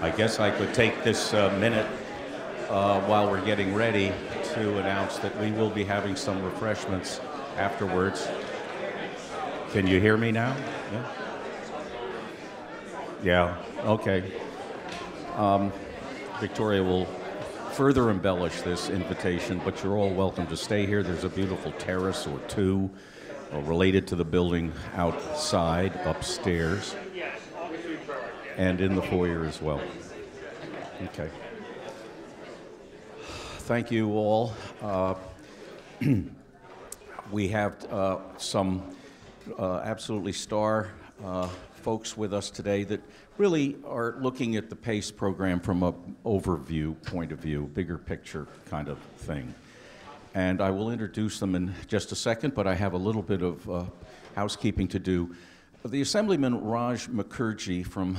I guess I could take this minute while we're getting ready to announce that we will be having some refreshments afterwards. Can you hear me now? Yeah? Yeah, okay. Victoria will further embellish this invitation, but you're all welcome to stay here. There's a beautiful terrace or two related to the building outside, upstairs, and in the foyer as well. Okay. Thank you all. We have some absolutely star folks with us today that really are looking at the PACE program from an overview point of view, bigger picture kind of thing. And I will introduce them in just a second, but I have a little bit of housekeeping to do. The Assemblyman Raj Mukherjee from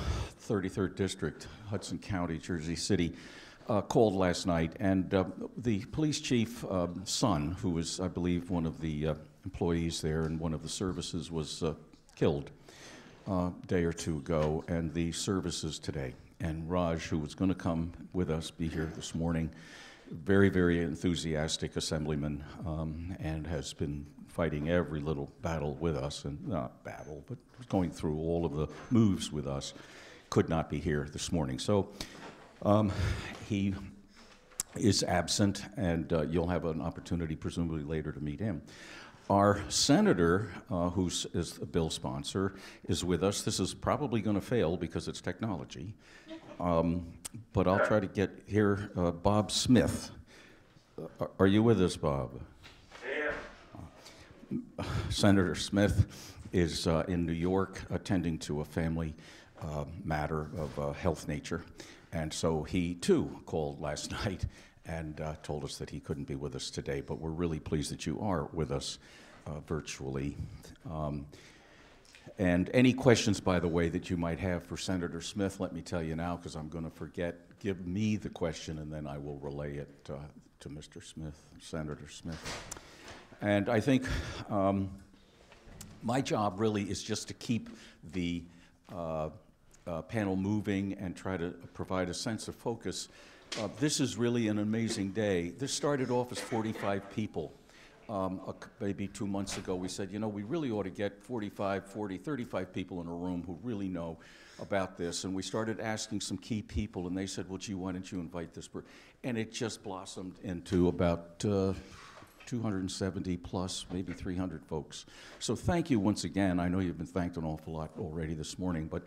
33rd District, Hudson County, Jersey City, called last night, and the police chief's son, who was, I believe, one of the employees there in one of the services, was killed a day or two ago, and the services today. And Raj, who was going to come with us, be here this morning, very, very enthusiastic assemblyman, and has been fighting every little battle with us, and not battle, but going through all of the moves with us, could not be here this morning. So he is absent, and you'll have an opportunity, presumably later, to meet him. Our senator, who is the bill sponsor, is with us. This is probably going to fail because it's technology, but I'll try to get here. Bob Smith. Are you with us, Bob? Yeah. Senator Smith is in New York attending to a family matter of health nature, and so he, too, called last night and told us that he couldn't be with us today, but we're really pleased that you are with us virtually. And any questions, by the way, that you might have for Senator Smith, let me tell you now, because I'm going to forget. Give me the question, and then I will relay it to Mr. Smith, Senator Smith. And I think my job really is just to keep the panel moving and try to provide a sense of focus. This is really an amazing day. This started off as 45 people. Maybe 2 months ago, we said, you know, we really ought to get 45, 40, 35 people in a room who really know about this. And we started asking some key people, and they said, well, gee, why don't you invite this person? And it just blossomed into about 270 plus, maybe 300 folks. So thank you once again. I know you've been thanked an awful lot already this morning, but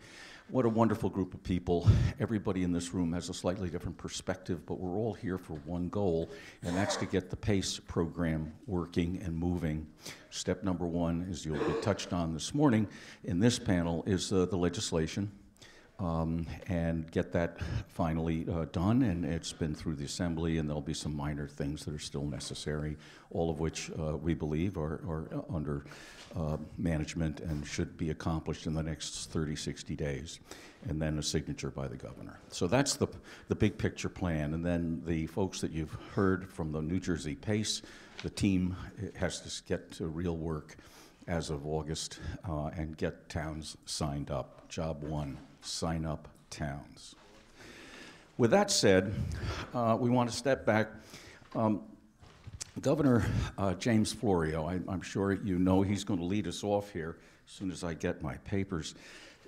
what a wonderful group of people. Everybody in this room has a slightly different perspective, but we're all here for one goal, and that's to get the PACE program working and moving. Step number one, as you'll be touched on this morning in this panel, is the legislation. And get that finally done, and it's been through the Assembly, and there'll be some minor things that are still necessary, all of which we believe are under management and should be accomplished in the next 30, 60 days, and then a signature by the governor. So that's the big picture plan, and then the folks that you've heard from the New Jersey PACE, the team has to get to real work as of August and get towns signed up. Job one. Sign up towns. With that said, we want to step back. Governor James Florio, I'm sure you know he's going to lead us off here as soon as I get my papers.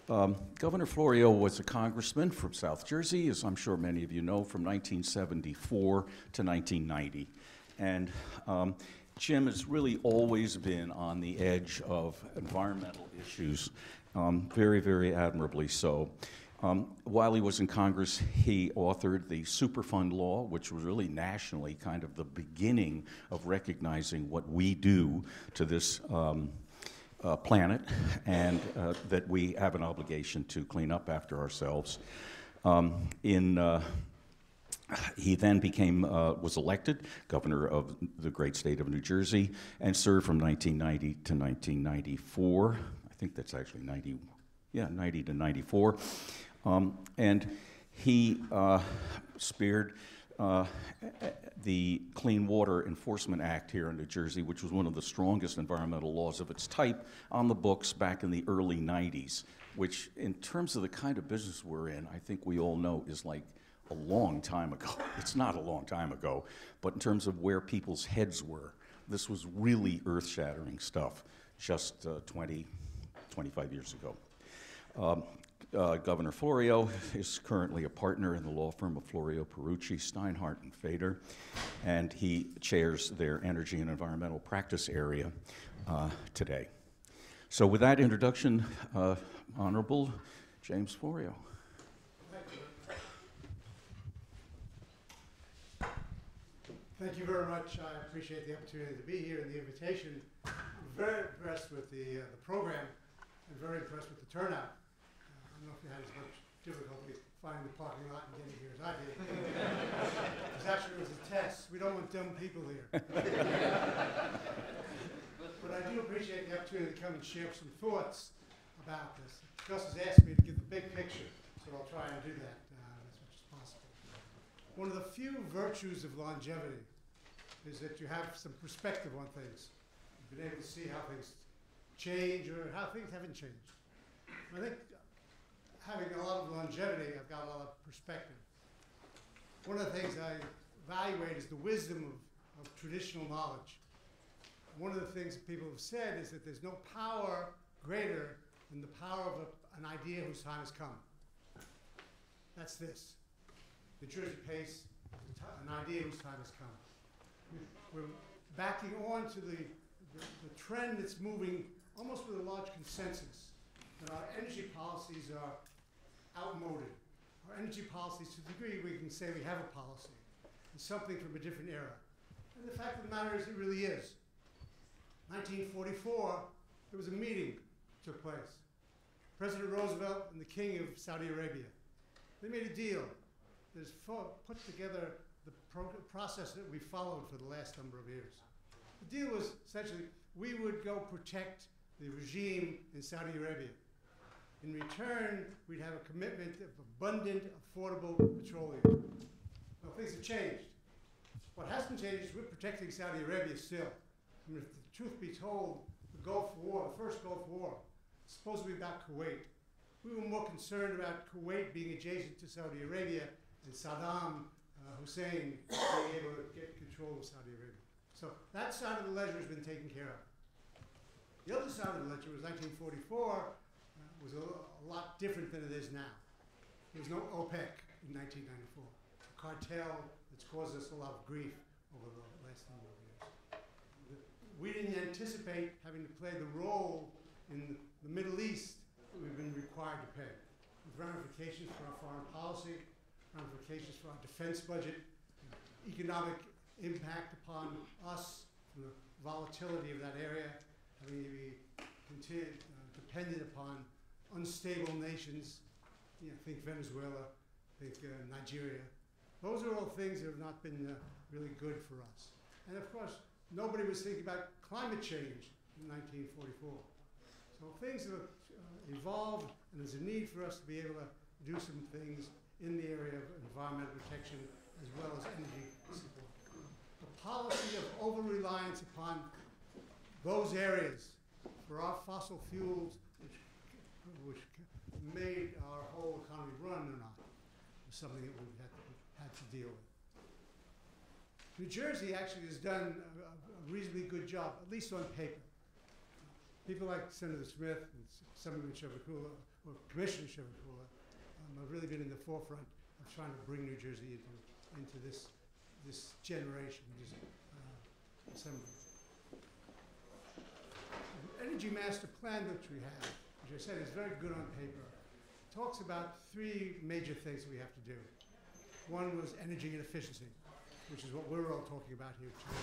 Governor Florio was a congressman from South Jersey, as I'm sure many of you know, from 1974 to 1990. And Jim has really always been on the edge of environmental issues, very, very admirably so. While he was in Congress, he authored the Superfund law, which was really nationally kind of the beginning of recognizing what we do to this planet, and that we have an obligation to clean up after ourselves. He then was elected governor of the great state of New Jersey and served from 1990 to 1994. I think that's actually 90 to 94. And he speared the Clean Water Enforcement Act here in New Jersey, which was one of the strongest environmental laws of its type on the books back in the early 90s. which in terms of the kind of business we're in, I think we all know is like a long time ago. It's not a long time ago, but in terms of where people's heads were, this was really earth-shattering stuff just 20, 25 years ago. Governor Florio is currently a partner in the law firm of Florio, Perucci, Steinhardt, and Fader, and he chairs their energy and environmental practice area today. So with that introduction, Honorable James Florio. Thank you very much. I appreciate the opportunity to be here and the invitation. I'm very impressed with the program and very impressed with the turnout. I don't know if you had as much difficulty finding the parking lot and getting here as I did. Because actually it was a test. We don't want dumb people here. But I do appreciate the opportunity to come and share some thoughts about this. Gus has asked me to give the big picture, so I'll try and do that as much as possible. One of the few virtues of longevity is that you have some perspective on things. You've been able to see how things change or how things haven't changed. I think having a lot of longevity, I've got a lot of perspective. One of the things I evaluate is the wisdom of traditional knowledge. One of the things that people have said is that there's no power greater than the power of an idea whose time has come. That's this. NJPACE, an idea whose time has come. We're backing on to the trend that's moving almost with a large consensus that our energy policies are outmoded. Our energy policies, to the degree we can say we have a policy, is something from a different era. And the fact of the matter is it really is. 1944, there was a meeting took place. President Roosevelt and the King of Saudi Arabia. They made a deal that has put together the process that we followed for the last number of years. The deal was essentially we would go protect the regime in Saudi Arabia. In return, we'd have a commitment of abundant, affordable petroleum. Well, things have changed. What hasn't changed is we're protecting Saudi Arabia still. I mean, if the truth be told, the Gulf War, the first Gulf War, is supposed to be about Kuwait. We were more concerned about Kuwait being adjacent to Saudi Arabia and Saddam Hussein being able to get control of Saudi Arabia. So that side of the ledger has been taken care of. The other side of the ledger was 1944, was a lot different than it is now. There was no OPEC in 1994, a cartel that's caused us a lot of grief over the last number of years. We didn't anticipate having to play the role in the Middle East that we've been required to play, with ramifications for our foreign policy, ramifications for our defense budget, economic impact upon us, from the volatility of that area, having to be dependent upon unstable nations, think Venezuela, think Nigeria. Those are all things that have not been really good for us. And of course, nobody was thinking about climate change in 1944. So things have evolved, and there's a need for us to be able to do some things in the area of environmental protection as well as energy support. The policy of over-reliance upon those areas for our fossil fuels, which made our whole economy run or not, was something that we've had to deal with. New Jersey actually has done a reasonably good job, at least on paper. People like Senator Smith and Senator Chervikula, or Commissioner Chervikula, have really been in the forefront of trying to bring New Jersey into this generation, this assembly. The Energy Master Plan which we have, which I said is very good on paper, talks about three major things we have to do. One was energy and efficiency, which is what we're all talking about here today.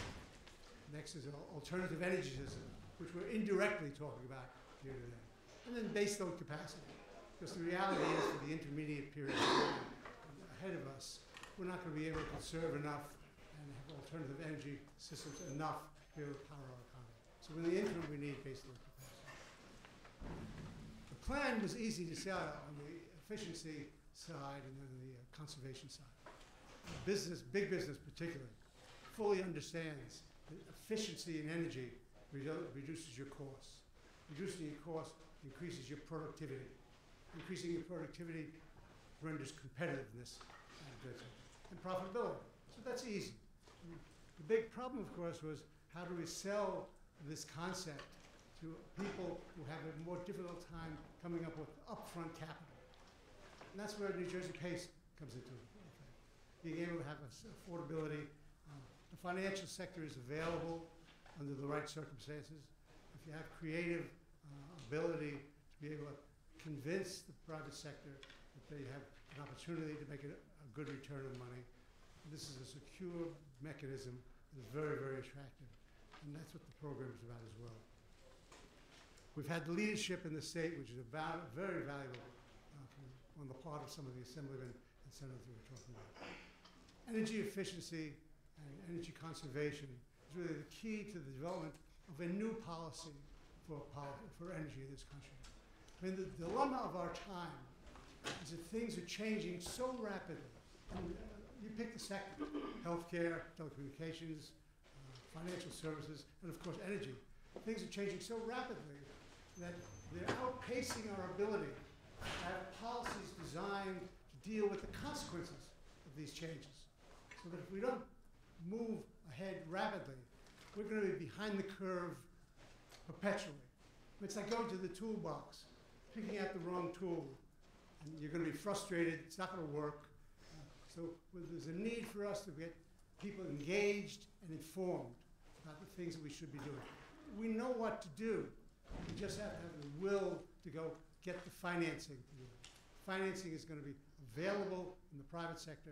Next is an alternative energy system, which we're indirectly talking about here today. And then baseload capacity, because the reality is for the intermediate period ahead of us, we're not going to be able to conserve enough and have alternative energy systems enough to be able to power our economy. So in the interim, we need baseload capacity. The plan was easy to sell on the efficiency side and then the conservation side. Business, big business particularly, fully understands that efficiency in energy reduces your costs. Reducing your costs increases your productivity. increasing your productivity renders competitiveness and profitability. So that's easy. The big problem, of course, was how do we sell this concept to people who have a more difficult time coming up with upfront capital. And that's where NJPACE comes into effect. Being able to have affordability. The financial sector is available under the right circumstances. If you have creative ability to be able to convince the private sector that they have an opportunity to make a good return on money, this is a secure mechanism that is very, very attractive. And that's what the program is about as well. We've had leadership in the state, which is very valuable on the part of some of the assemblymen and senators we were talking about. Energy efficiency and energy conservation is really the key to the development of a new policy for energy in this country. I mean, the dilemma of our time is that things are changing so rapidly. You pick the sector: healthcare, telecommunications, financial services, and of course energy. Things are changing so rapidly that they're outpacing our ability to have policies designed to deal with the consequences of these changes. So that if we don't move ahead rapidly, we're going to be behind the curve perpetually. It's like going to the toolbox, picking out the wrong tool, and you're going to be frustrated. It's not going to work. So there's a need for us to get people engaged and informed about the things that we should be doing. We know what to do. We just have to have the will to go get the financing to do it. Financing is going to be available in the private sector.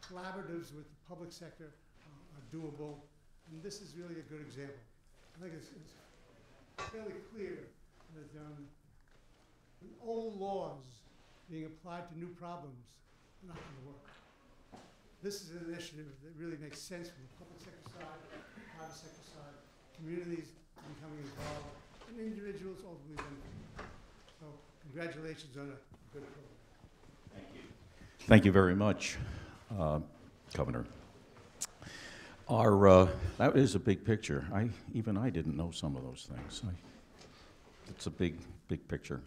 Collaboratives with the public sector are doable. And this is really a good example. I think it's fairly clear that old laws being applied to new problems are not going to work. This is an initiative that really makes sense from the public sector side, private sector side, communities becoming involved, and individuals ultimately benefiting. So congratulations on a good program. Thank you. Thank you very much, Governor. That is a big picture. Even I didn't know some of those things. It's a big picture.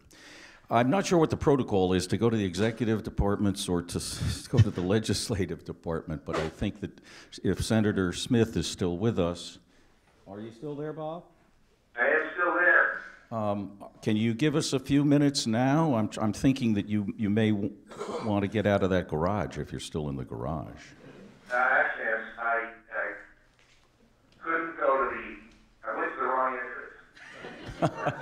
I'm not sure what the protocol is to go to the executive departments or to go to the legislative department, but I think that if Senator Smith is still with us, are you still there, Bob? I am still there. Can you give us a few minutes now? I'm thinking that you may want to get out of that garage if you're still in the garage. Actually, I couldn't go to I went to the wrong entrance.